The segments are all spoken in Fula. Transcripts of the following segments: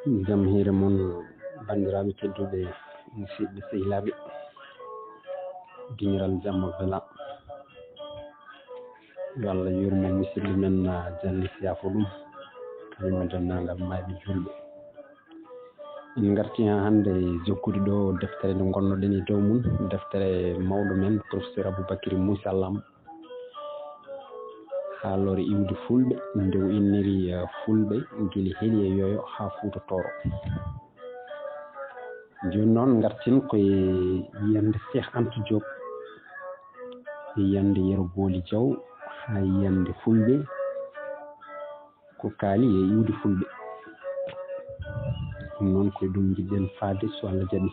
jam hiire mon bandiraɓe tedduɓe musidɓe sehilaɓe diniral jamma bela yo Allah yurmo musidɓe men janni siyafo ɗum kañum e dennagal mayɓe julɓe en garti ha hande jokkude ɗo deftere nde gonnoɗen e dow mum deftere mawɗo men professeur Abuubakri Muusaa LAM haalore iwdi fulɓe nde o inniri fulɓe gila heeɗi e yoyo ha Fuuta Tooro joni noon gartin koye yiyande Seek Anta JOOٻ yiyande Yero Booli Diaw ha yiyande fulɓe ko kaali e iwdi fulɓe ɗum noon koye ɗum jiɗɗen faade so Allah jaaɓi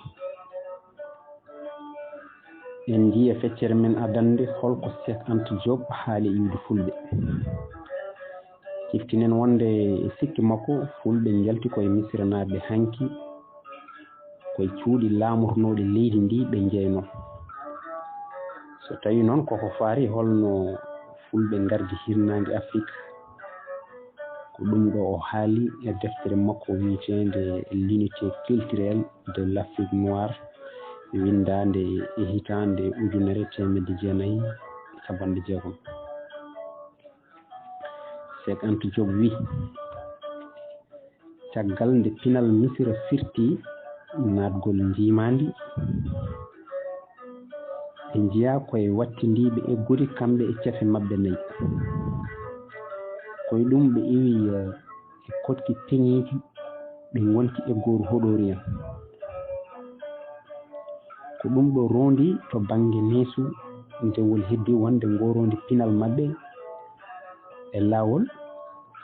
en jii e feccere men adande holko Seek Anta JOOٻ haali iwdi fulɓe ciftinen wonde e sikki makko fulɓe jalti koye misiranaɓe hanki koye cuuɗi laamornoɗe leydi ndi ɓe jeyno so tawi noon koko faari holno fulɓe gardi hirnade Afrique ko ɗum ɗo o haali e deftere makko wiyetende l'unité culturelle de l'Afrique noire windande e hitande 1960. Seek Anta JOOٻ wi caggal nde pinal misira firti natgol jimandi ɓe jiya koye wattindiɓe eggude kamɓe e cefe mabɓe nayyi koye ɗum ɓe iwi e kotki peñiiki ɓe gonti eggoru hoɗori en ko ɗum ɗo rondi to banggue neesu ndewol heddi wonde ngorondi pinal mabɓe e lawol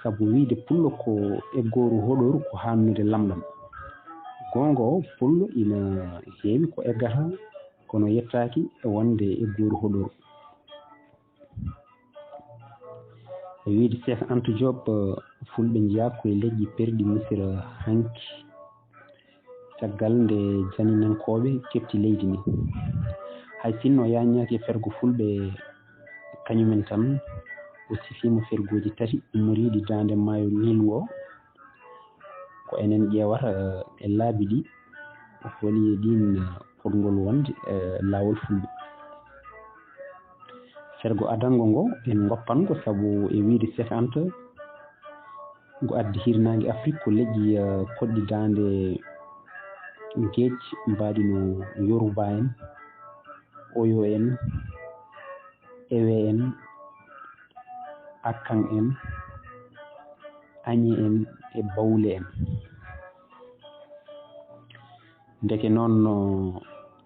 saabu wiide pullo ko eggoru hoɗoru ko hannude lamɗam gonga o pullo ina heewi ko eggata kono yettaki e wonde eggoru hoɗoru e wiide Seek Anta JOOٻ fulɓe jiya koye leƴƴi perɗi misira hanki caggal nde janinankoɓe kefti leydi ndi hay sinno yañaki e fergo fulɓe kañumen tan o sifima fergoji tati ummoriɗi dande maayo Nil ngo ko enen ƴewata e laabi ɗi holi e ɗin fotgol wonde lawol fulɓe fergo adango ngo en goppango saabu e wiide Seek Anta ngo addi hirnage Afrique ko leƴƴi koɗɗi dande geej mbaɗi no Yoruba en Oyo en Ewe en Akkan en Añe en e Bawle en ndeke noon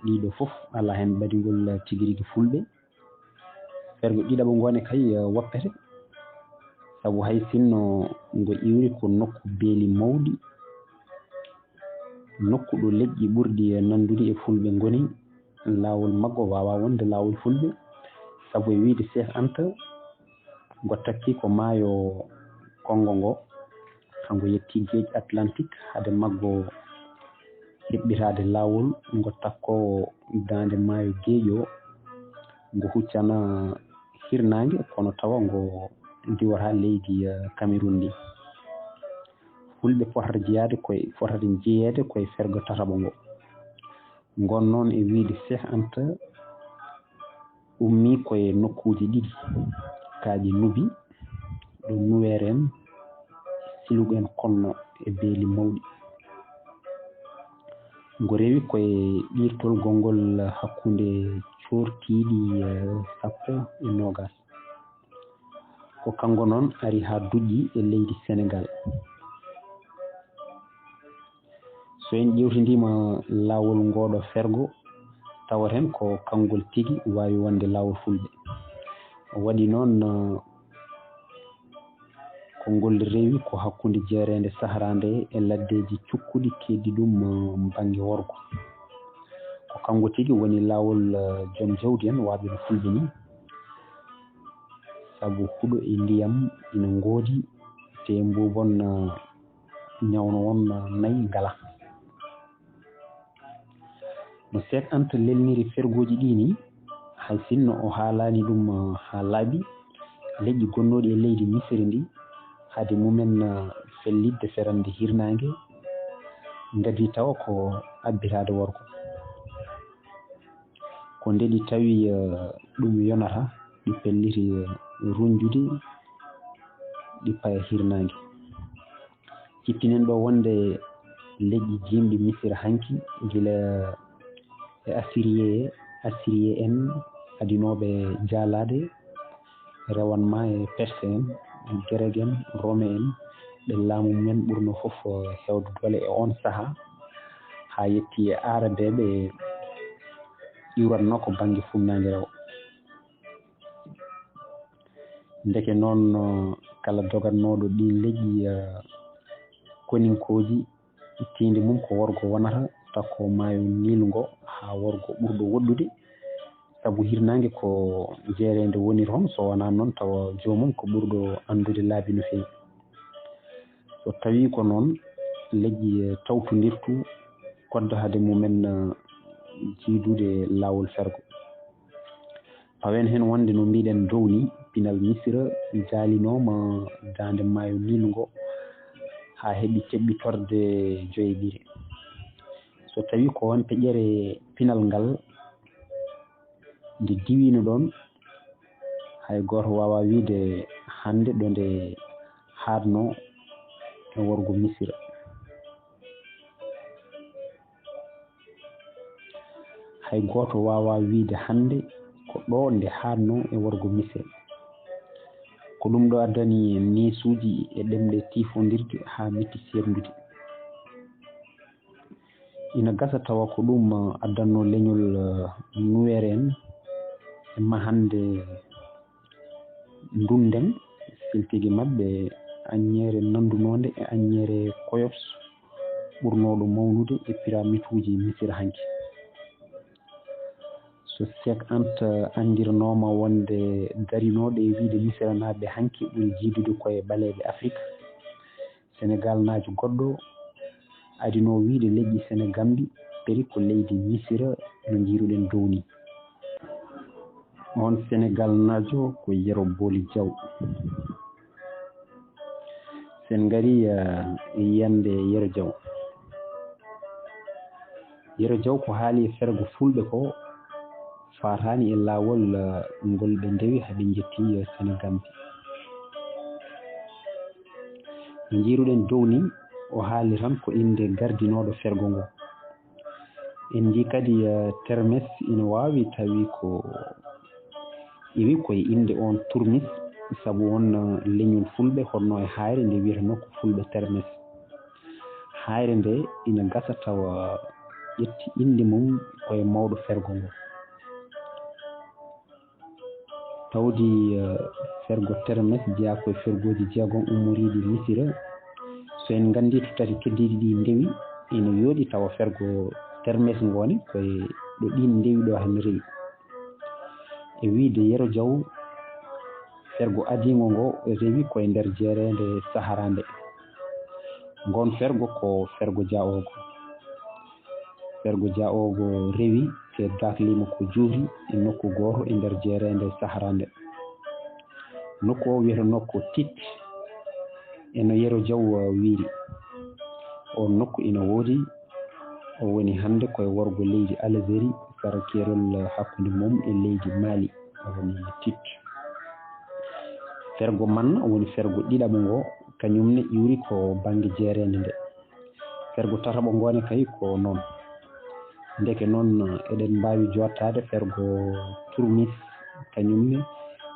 ɗiɗo foof ala hen ɓaɗigol tigui rigui fulɓe fergo ɗiɗaɓo gone kay woppete saabu hay sinno ngo iwri ko nokku beeli mawɗi nokku ɗo leƴƴi ɓurɗi nandude e fulɓe goni lawol maggo wawa wonde lawol fulɓe saabu e wiide Seek Anta ngo takki ko maayo Congo ngo hango yetti gueji Atlantique hade maggo heɓɓitade lawol ngo takko dande maayo Gueeƴo ngo huccana hirnage kono tawa ngo diwata leydi Cameroun ndi fulɓe fotata jeeyede koye fergo tataɓo ngo gon noon e wiide Seek Anta ummi koye nokkuji ɗiɗi kaaƴe Nubi ɗo Nuweere en Silugu en Konno e beeli mawɗi ngo rewi koye ɗirtol gongol hakkunde cortiɗi 20 ko kango noon ari ha duƴƴi e leydi Sénégal so en ƴewtidima lawol ngoɗo fergo tawaten ko kangol tigui wawi wonde lawol fulɓe waɗi noon ko ngol rewi ko hakkunde jeerede Sahara nde e laddeji cukkuɗi keddi ɗum banggue worgo ko kango tigui woni lawol joom jawdi en waɓe no fulɓe ni saabu huuɗo e ndiyam ina ngoodi te mbubon ñawno won nayyi ngala no Seek Anta lelniri fergoji ɗi ni hay sinno o haalani ɗum ha laaɓi leƴƴi gonnoɗi e leydi Misiri ndi hade mumen fellidde ferande hirnangue ndedi tawa ko abbitaade worko ko ndedi tawi ɗum yonata ɗi pelliti runjude ɗi paya hirnaange cippinen ɗo wonde leƴƴi jimɗi misira hanki gila e assirié en adinoɓe jaalade rewanma e perse en grec en rome en ɗe laamu men ɓurno fof hewde dole e on saaha ha yetti e arabeɓe iwratno ko banggue funnague rewo ndeke noon kala dogannoɗo ɗi leƴƴi koninkoji tinde mum ko worgo wonata takko maayo nilu ngo ha worgo ɓurɗo woɗɗude saabu hirnangue ko jeerede woni toon so wona noon tawa jomum ko ɓurɗo andude laabi no fewi so tawi ko noon leƴƴi tawtodirtu koddo hade mumen jiidude lawol fergo pawen hen wonde no mbiɗen dow ni pinal misira jaalinoma dande maayo nilu ngo ha heeɓi ceɓɓitorde joyeɓire so tawi ko won peƴƴere pinal ngal nde diwino ɗon hay goto wawa wiide hande ɗo nde haadno e worgo misira hay goto wawa wiide hande ko ɗo nde haadno e worgo misira ko ɗum ɗo addani nesuji e ɗemɗe tifodirde ha metti serdude ina gasa tawa ko ɗum addanno leñol nuwere en e mahande ndunden siltigi mabɓe añere nandunode e añere koyos ɓurnoɗo mawnude e pyramide uji misira hanki so Seek Anta andirnoma wonde darinoɗo e wiide misira naɓe hanki ɓuri jiidude koye ɓaleɓe Afrique Sénégal najo goɗɗo adino wiide leƴƴi Sénégambi peri ko leydi misira no jiiruɗen dow ni on Sénégal najo ko Yero Booli Diaw sen gari yiyande Yero Diaw ko haali fergo fulɓe ko fatani e lawol ngol ɓe ndewi haɓe jetti Sénégambi no jiiruɗen dow ni o haali tan ko inde gardinoɗo fergo ngo en ji kadi termes ina wawi tawi ko iwi koye inde on tourmis saabu won leñol fulɓe honno e hayre nde wiyata nokko fulɓe termes hayre nde ina gasa tawa ƴetti inde mum koye mawɗo fergo ngo tawdi fergo termes jeeya koye fergoji jeegom ummoridi misira so en gandi to tati keddiɗi ɗi ndewi ina yooɗi tawa fergo termes ngone koye ɗo ɗin ndewi ɗo hen rewi e wiide Yero Diaw fergo adigo ngo rewi koye nder jeerede Sahara nde ngon fergo ko fergo jaogo rewi te daklima ko juuri e nokku goto e nder jeerede Sahara nde nokku o wiyata nokku tit eno Yero Diaw wiiri o nokku ina woodi o woni hande koye worgo leydi Algérie sara kerol hakkude mum e leydi Mali woni tit fergo man woni fergo ɗiɗaɓo ngo kañumne iwri ko banggue jeerede nde fergo tataɓo ngone kay ko noon ndeke noon eɗen mbawi jottade fergo tourmis kañumne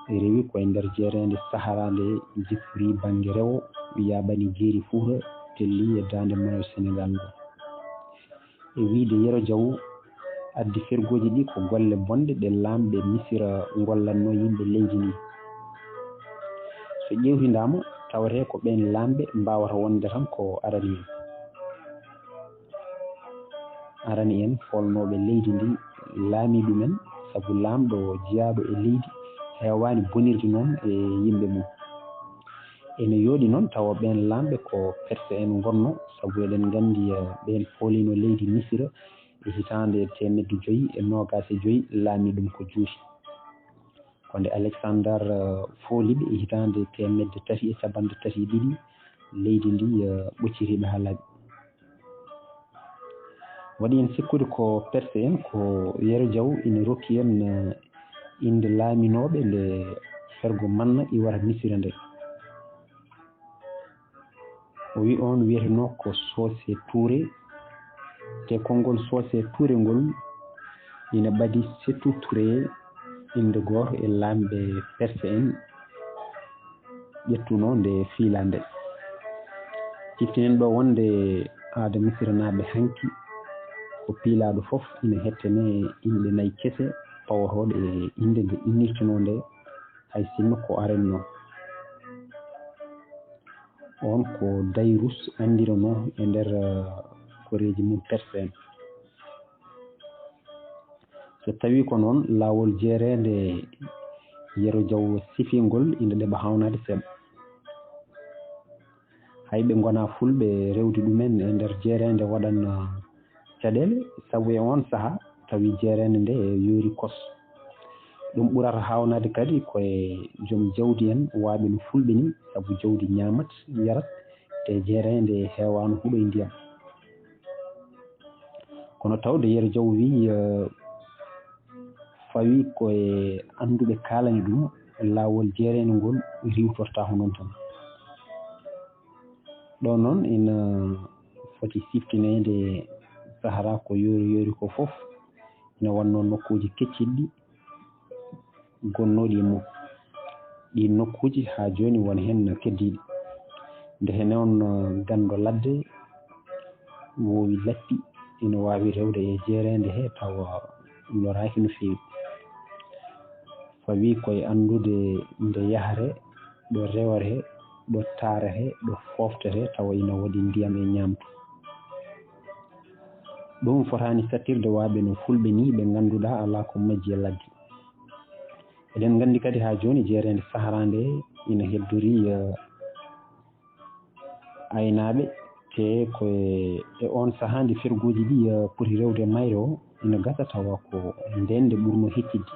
rewi koye nder jeerede Sahara nde jippiri banggue rewo yaɓani jeeri Fouta telli e dande maayo Sénégal ngo e wiide Yero Diaw addi fergoji ɗi ko golle bonɗe ɗe lamɓe misira gollatno yimɓe leydi ndi so ƴewtidama tawate ko ɓen lamɓe mbawata wonde tan ko arani en folnoɓe leydi ndi laami ɗumen saabu lamɗo jeeyaɗo e leydi hewani bonirde noon e yimɓe mum ene yooɗi noon tawa ɓen lamɓe ko perse en gonno saabu eɗen gandi ɓen poolino leydi misira e hitande 1925 laami ɗum ko juuti konde Alexandre fooliɓe e hitande 332 leydi ndi ɓoccitiɓe ha laaɓi waɗi en sikkude ko perse en ko Yero Diaw ina rokki en inde laaminooɓe nde fergo manna iwata misira nde. O wi on wiyetenoo ko Socé Touré, te konngol Socé Touré ngol ina ɓadi Sétou Touré inde gooto e laamɓe perse en ƴettunoo nde fiilande. Ciftinen ɗo wonde aada misira naaɓe hanki ko piilaaɗo fof ina hettane inɗe nayi kese pawotooɗe e inde nde innirtunoo nde hay sinno ko arenno. On ko Dayrus anndiranoo e ndeer koreeji mum perse en. So tawii ko noon laawol jeereende Yero Diaw sifingol ina ɗeɓa hawnaade seeɗa. Hay ɓe ngonaa Fulɓe rewde ɗumen e ndeer jeereende waɗan caɗeele, sabu e on sahaa tawii jeereende nde yoori kos. ɗum ɓurata hawnaade kadi koye joom jawdi en waaɓe no Fulɓe ni, sabu jawdi ñaamat yarat te jeereende heewaano huɗo e ndiyam. Kono tawde Yero Diaw wii fawii koye annduɓe kaalani ɗum laawol jeereende ngol riwtortaako noon tan. ɗo noon ina foti siftineede sahara ko yoori ko fof ina wannoo nokkuuji kecciɗɗi gonnooɗi e mum. ɗi nokkuuji haa jooni woni heen keddiiɗi. Ndehe noon ganndo ladde woowi lappi ina waawi rewde e jeereende hee tawa loraaki no feewi. Fawii koye anndude nde yahre, ɗo rewre, ɗo taarate, ɗo fooftere tawa ina waɗi ndiyam e ñaamdu. ɗum fotaani sattirde waaɓe no Fulɓe ni ɓe ngannduɗaa alaa ko majji e ladde. eɗen nganndi kadi haa jooni jeereende sahara nde ina heddorii aynaaɓe te koye e on sahaa nde fergooji ɗi poti rewde mayre o ina gasa tawa ko nden nde ɓurnoo heccidde.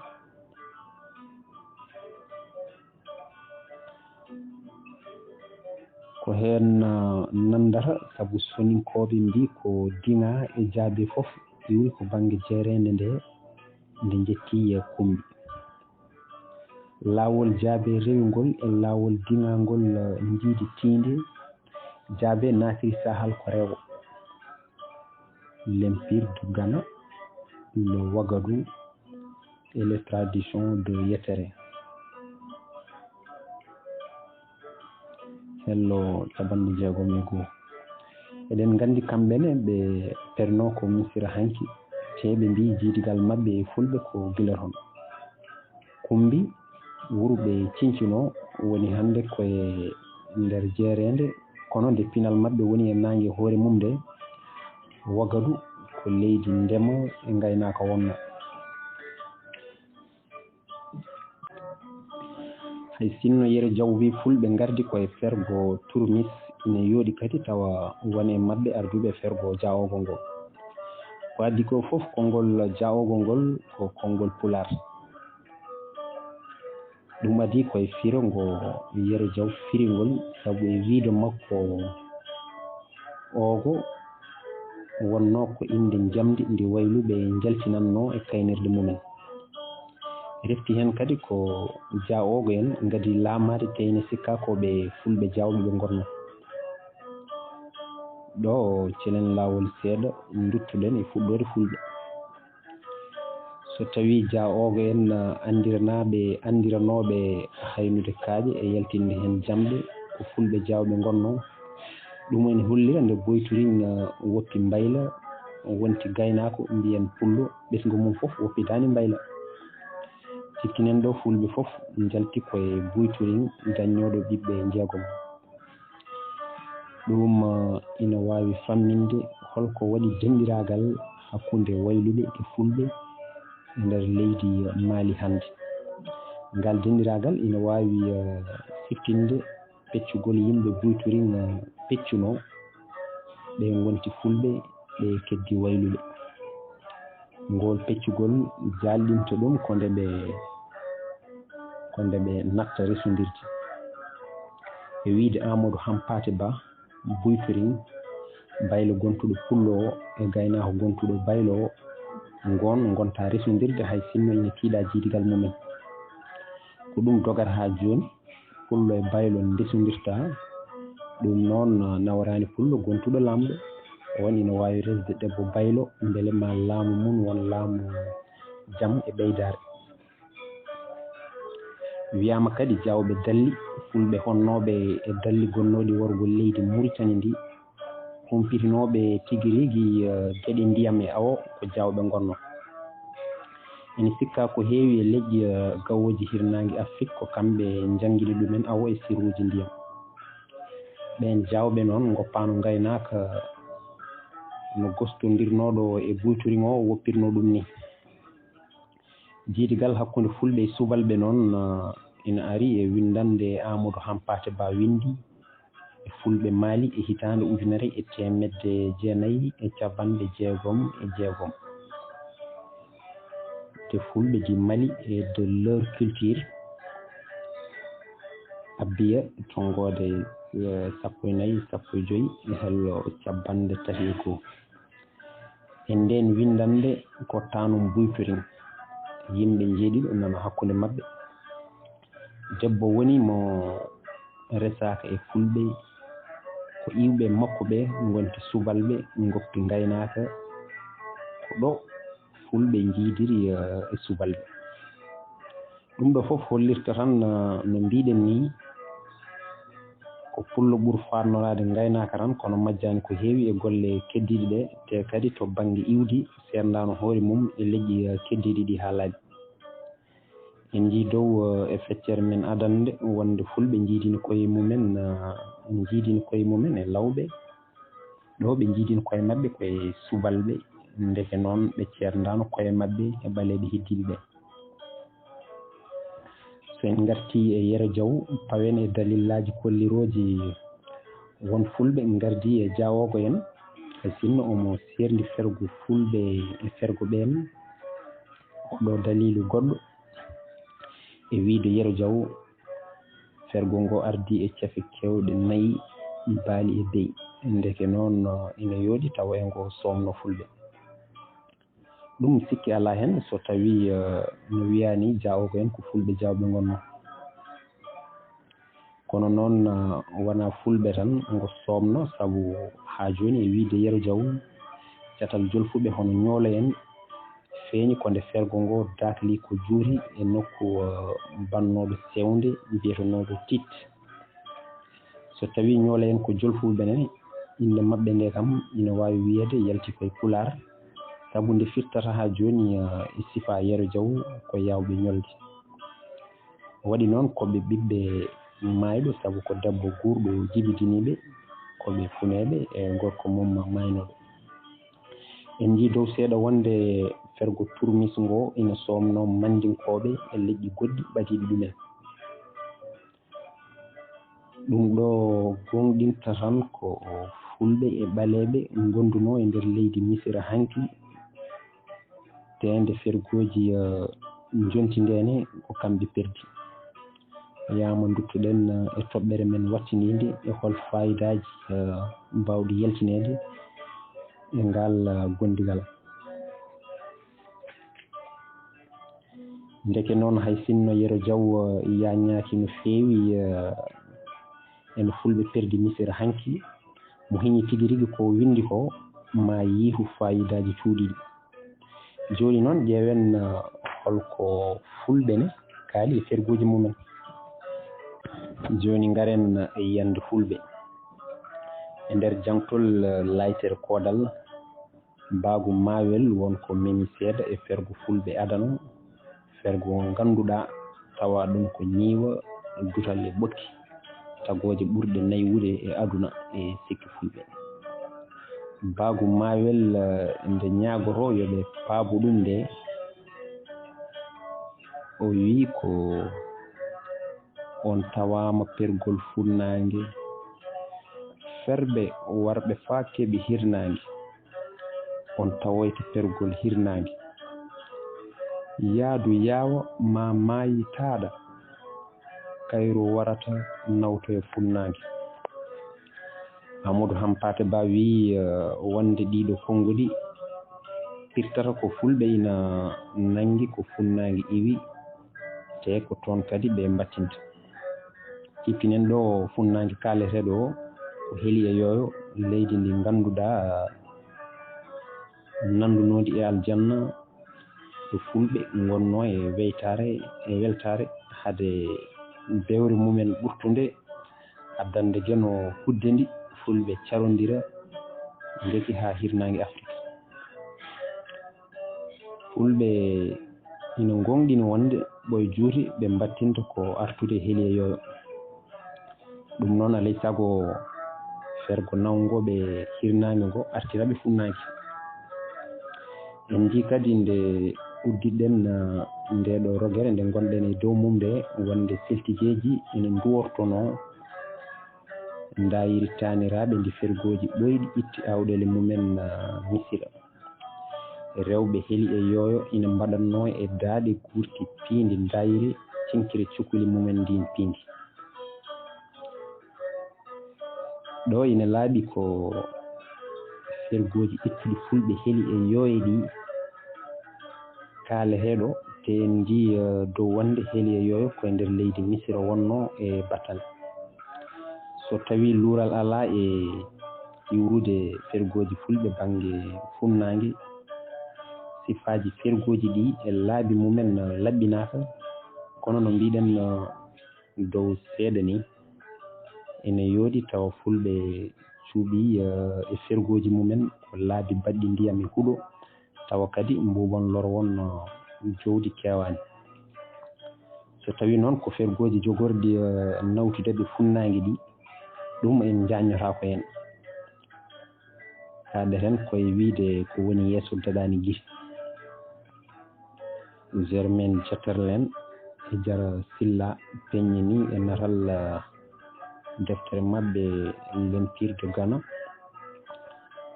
ko heen nanndata sabu soninkooɓe mbi ko diŋa e jaabe fof iwi ko baŋnge jeereende nde njettii kumbi. laawol jaabe rewingol e laawol diŋangol ndiidi tiinde jaabe naatiri sahal ko rewo l'empire du Ghana, le Ouagadougou et les traditions de yettere. hello capanɗe 65. eɗen nganndi kamɓene ɓe pernoo ko misira hanki te ɓe mbi jiidigal maɓɓe e Fulɓe ko gila toon. kumbi wurɓe cincinoo woni hannde koye ndeer jeereende, kono nde pinal maɓɓe woni e naange hoore mum nde Ouagadougou ko leydi ndema e ngaynaaka wonna. hay sinno Yero Diaw wi Fulɓe ngardi koye fergo tourmis ina yooɗi kadi tawa woni e maɓɓe arduɓe fergo jawogol ngol. ko addi ko fof konngol jawogol ngol ko konngol pulaar. ɗum adi koye firo ngo Yero Diaw firingol sabu e wiide makko oogo wonnoo ko inde jamdi ndi wayluɓe jaltinannoo e kaynirde mumen. refti heen kadi ko jawoogo en ngadi laamaade te ine sikka ko ɓe Fulɓe jawɓe ɓe ngorno. ɗo celen laawol seeɗa duttuɗen e fuɗɗode Fulɓe. so tawii jawoogo en andiranooɓe haynude kaaƴe e yaltinde heen jamɗe ko Fulɓe jawɓe ngorno, ɗum ene hollira nde boytorin woppi mbayla wonti gaynaako mbiyen pullo ɓesngu mum fof woppitaani mbayla. sikkinen ɗo Fulɓe fof jalti koye boytorin daññooɗo ɓiɓɓe jeegom. ɗum ina waawi famminde holko waɗi denndiraagal hakkunde wayluɓe e Fulɓe e ndeer leydi Maali hannde. ngal denndiraagal ina waawi siftinde peccugol yimɓe boytorin peccunoo ɓe wonti Fulɓe ɓe keddi wayluɓe. ngol peccugol jaallinta ɗum ko nde ɓe natta resondirde. e wiide Amadou Hampate Ba boytorin baylo gontuɗo pullo o e gaynaako gontuɗo baylo o gonta resnodirde hay sinno ina tiiɗa jiidigal mumen. Ko ɗum dogata haa jooni pullo e baylo ndesnodirta. Ɗum noon nawraani pullo gontuɗo laamɗo won ina waawi resde debbo baylo mbele ma laamu mum won laamu jam e ɓeydaare. Wiyaama kadi jawɓe dalli fulɓe honnooɓe e dalli gonnooɗi worgol leydi Mauritanie ndi humpitinooɓe tigi rigi geɗe ndiyam e awo ko jawɓe ngonno. Ene sikkaa ko heewi e leƴƴi gawooji hirnaange Afrique ko kamɓe janngini ɗumen awo e siruuji ndiyam. Ɓeen jawɓe noon ngoppaano ngaynaaka no gostondirnooɗo e buyturiŋo o woppirnoo ɗum ni. Jiidigal hakkunde fulɓe e subalɓe noon ina ari e windande Amadou Hampate Ba winndii e fulɓe Mali e hitaande 1960. Te fulɓe di Mali et de leur culture abbiya tonngode 14-15 e hello 31. E ndeen windande ko taanum buytoriŋ yimɓe jeeɗiɗo nana hakkunde maɓɓe. Debbo woni mo resaaka e fulɓe ko iwɓe makko ɓe ngonti subalɓe ngoppi ngaynaaka ko ɗo fulɓe njiidiri e subalɓe. Ɗum ɗo fof hollirta tan no mbiɗen ni ko pullo ɓuri faatnoraade ngaynaaka tan kono majjaani ko heewi e golle keddiiɗi ɗe te kadi to baŋnge iwdi seerdaano hoore mum e leƴƴi keddiiɗi ɗi haa laaɓi. En njii dow e feccere men adande wonde fulɓe njiidini koye mumen e lawɓe ɗo ɓe njiidini koye maɓɓe koye subalɓe ndeke noon ɓe ceerndaano koye maɓɓe e ɓaleeɓe heddiiɓe ɓe. So en ngartii e Yero Diaw pawen e dalillaaji kollirooji won fulɓe ngardii e jawoogo en hay sinno omo seerndi fergo fulɓe e fergo ɓeen oɗo dalilu goɗɗo e wiide Yero Diaw fergo ngo ardii e cafe keewɗe 4 baali e beyi ndeke noon ina yooɗi tawa e ngo soomno fulɓe. Ɗum sikki alaa hen so tawii no wiyaa ni jawoogo en ko fulɓe jawɓe ngonno. Kono noon wonaa fulɓe tan ngo soomno sabu haa jooni e wiide Yero Diaw catal jolfuɓe hono ñoolo en feeñi ko nde fergo ngo daakli ko juuri e nokku bannooɓe sewnde mbiyetonooɗo tit. So tawii ñoolo en ko jolfuɓe ne inde maɓɓe nde kam ina waawi wiyeede yalti koye pulaar sabu nde firtata haa jooni e sifaa Yero Diaw ko yaawɓe ñolde. Waɗi noon ko ɓe ɓiɓɓe maayɗo sabu ko debbo guurɗo jibidiniiɓe ko ɓe funeeɓe e gorko mum maynooɓe. En njii dow seeɗa wonde fergo turmis ngo ina soomno mandinkooɓe e leƴƴi goɗɗi ɓadiiɗi ɗumen. Ɗum ɗo gonɗinta tan ko fulɓe e ɓaleeɓe ngondunoo e ndeer leydi Misira hanki teende fergooji njonti ndeene ko kamɓe perdi. Yaama duttuɗen e toɓɓere men wattiniinde e hol faayidaaji mbawɗi yaltineede e ngal gondigal. Ndeke noon hay sinno Yero Diaw yaañaaki no feewi ene fulɓe perdi Misira hanki mo hiñi tigi rigi ko winndi ko ma yiihu faayidaaji cuuɗiɗi. Jooni noon ƴeewen holko fulɓe ne kaali e fergooji mumen. Jooni ngaren e yiyande fulɓe e ndeer jangtol laytere koodal mbaagu maawel wonko memi seeɗa e fergo fulɓe adano fergo ngannduɗaa tawa ɗum ko ñiiwa dutal e ɓokki tagooje ɓurɗe naywude e aduna e sikki fulɓe. Mbaagu maawel nde ñaagoroo yo ɓe paabu ɗum nde o wii ko on tawaama pergol funnaange ferɓe warɓe faa keɓi hirnaange on tawoyta pergol hirnaange yaadu yaawa ma maayitaaɗa kayru warata nawtoye funnaange Amadou Hampate Ba wi wonde ɗiɗo konnguli pirtata ko fulɓe ina nangi ko funnaange iwi te ko toon kadi ɓe mbattinta. Kippinen ɗo funnaange kaaleteɗo o ko heeli e yooyo leydi ndi ngannduɗaa nanndunoodi e aljanna e fulɓe ngonno e weytaare e weltaare hade bewre mumen ɓurtunde addande geno hudde ndi fulɓe carondira ndeki haa hirnaange Afrique. Fulɓe ina gonɗini wonde ɓoye juuti ɓe mbattinta ko artude heeli e yooyo. Ɗum noon alay sago fergo nawgoɓe hirnaange ngo artiraɓe funnaange. En jii kadi nde uddiɗen ndeɗo rogere nde gonɗen e dow mum nde wonde seltigeeji ina duwortono ndayiri taaniraaɓe ndi fergoji ɓoyɗi itti awɗele mumen Misira. Rewɓe heeli e yooyo ina mbaɗatno e daaɗe guurti piindi ndayiri cinkiri cukuli mumen ndin piindi. Ɗo ina laaɓi ko fergoji ittuɗi fulɓe heeli e yooye ɗi kaaleteɗo te en jii dow wonde heeli e yooyo koye nder leydi Misira wonno e battane. So tawi luural ala e iwrude fergoji fulɓe banggue funnaange sifaji fergoji ɗi e laabi mumen laɓɓinaka kono no mbiɗen dow seeɗa ni ene yoodi tawa fulɓe cuuɓi e fergoji mumen ko laabi baɗɗi ndiyam e huuɗo tawa kadi mbubon lor won jowdi kewani. So tawi noon ko fergoji jogorɗi nawtudeɓe funnaange ɗi ɗum en jaññotako hen. Kaɗeten koye wiide ko woni yeeso daɗani gite. Germaine Jatterlen e Jara Silla peññini e natal deftere maɓɓe l'Empire de Ghana,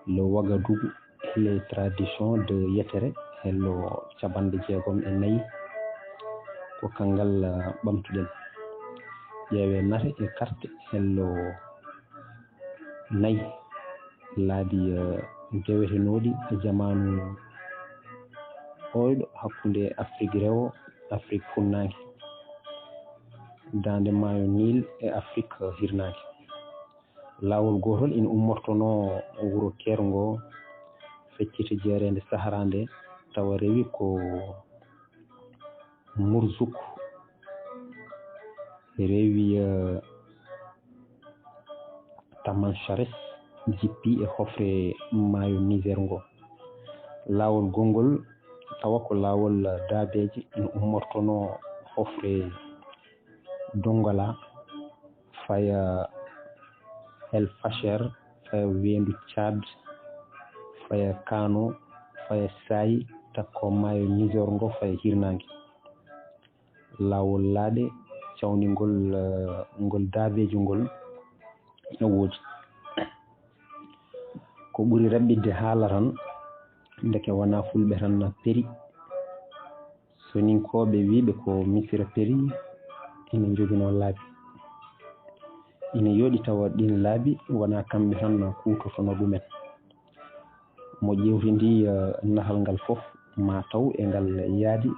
le Ouagadougou et les traditions de yettere hello 64 ko kangal ɓamtuɗen. ƴeewe nate e carte hello 4 laabi dewetenoɗi e jamanu ɓoyɗo hakkunde Afrique rewo Afrique funnaange dande maayo Nil e Afrique hirnaange. Laawol gotol ina ummortono wuro Keerngo fecciti jeerende Sahara nde tawa rewi ko Murzouk rewi Tamanchares jippi e hofre maayo Niger ngo. Laawol gongol tawa ko laawol daabeji ina ummortono hofre Dongola faya El Fasher faya weendu Tchad faya Kano faya Sayi takko maayo Niger ngo faya hirnaange. Laawol laaɗe cawningol ngol daabeji ngol ina woodi. Ko ɓuri raɓɓidde haala tan ndeke wona fulɓe tan peri soninkoɓe wiɓe ko Misira peri ina jogino laabi. Ina yooɗi tawa ɗin laabi wona kamɓe tan kuutotono ɗumen. Mo ƴewtindi nahal ngal fof ma taw e ngal yaadi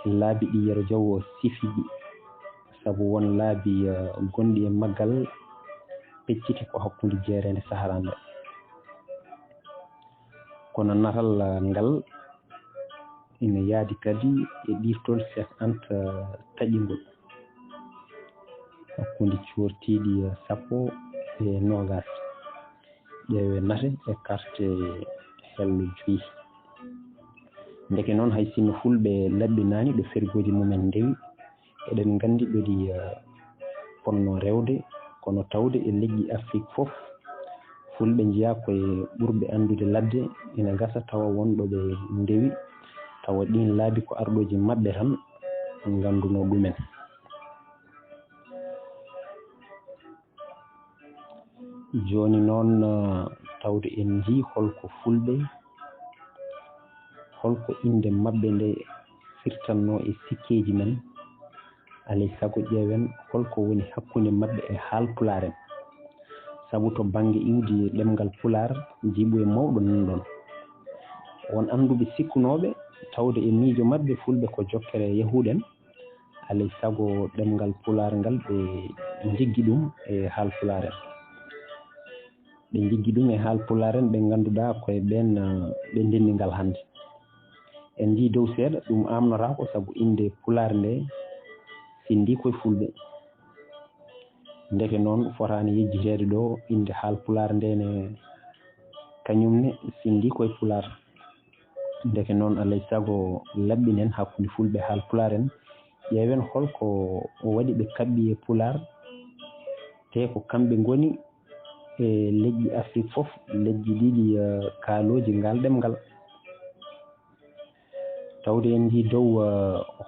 laabi ɗi Yero Diaw sifiɗi sabu won laabi gonɗi e maggal pecciti ko hakkunde jeerende Sahara nde. Kono natal ngal ina yaadi kadi e ɗirtol Seek Anta taƴingol hakkunde coortiiɗi 20 ƴeewe nate e carte hello 5. Ndeke noon hay sinno fulɓe laɓɓinaani ɗo fergoji mumen ndewi eɗen nganndi ɓeɗi ponno rewde kono tawde e leƴƴi Afrique fof fulɓe njiya koye ɓurɓe anndude ladde ina gasa tawa wonɗo ɓe ndewi tawa ɗin laabi ko arɗoji maɓɓe tan ngannduno ɗumen. Joni noon tawde en jii holko fulɓe holko inde maɓɓe nde firtanno e sikkeji men alay sago ƴeewen holko woni hakkunde maɓɓe e haalpulaar en sabu to baŋnge iwdi ɗemngal pulaar jiiɓu e mawɗo nan ɗon. Won annduɓe sikkunooɓe tawde e miijo maɓɓe fulɓe ko jokkere yahuuɗen, alay sago ɗemngal pulaar ngal ɓe jiggi ɗum e haal pulaaren. Ɓe jiggi ɗum e haal pulaaren ɓe ngannduɗaa koye ɓeen ɓe ndenndi ngal hannde. En njii dow seeɗa ɗum amnoraako sabu innde pulaar nde finndii koye fulɓe. Ndeke noon fotaani yejjiteede ɗo innde haal pulaar nde ne kañumne finndii koye pulaar. Ndeke noon alay sago laɓɓinen hakkunde fulɓe haal pulaar en, ƴeewen holko waɗi ɓe kaɓɓi e pulaar te ko kamɓe ngoni e leƴƴi Afrique fof leƴƴi ɗiɗi kaalooji ngal ɗemngal. Tawde en njii dow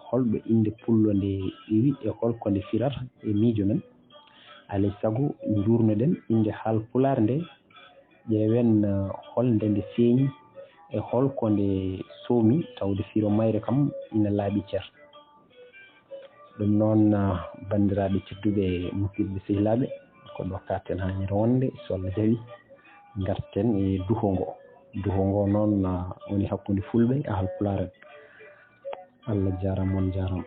holɗo innde pullo nde iwi e holko nde firata e miijo men. Alay sago njuurnoɗen innde haal pulaar nde, ƴeewen holnde nde feeñi e holko nde soomi, tawde firo mayre kam ina laaɓi cer. Ɗum noon banndiraaɓe tedduɓe musidɓe sehilaaɓe, ko ɗo katten haa ñande wonde so Allah jaɓi ngarten e duho ngo noon woni hakkunde fulɓe e haal pulaar en. Allah jaaraama, on jaaraama.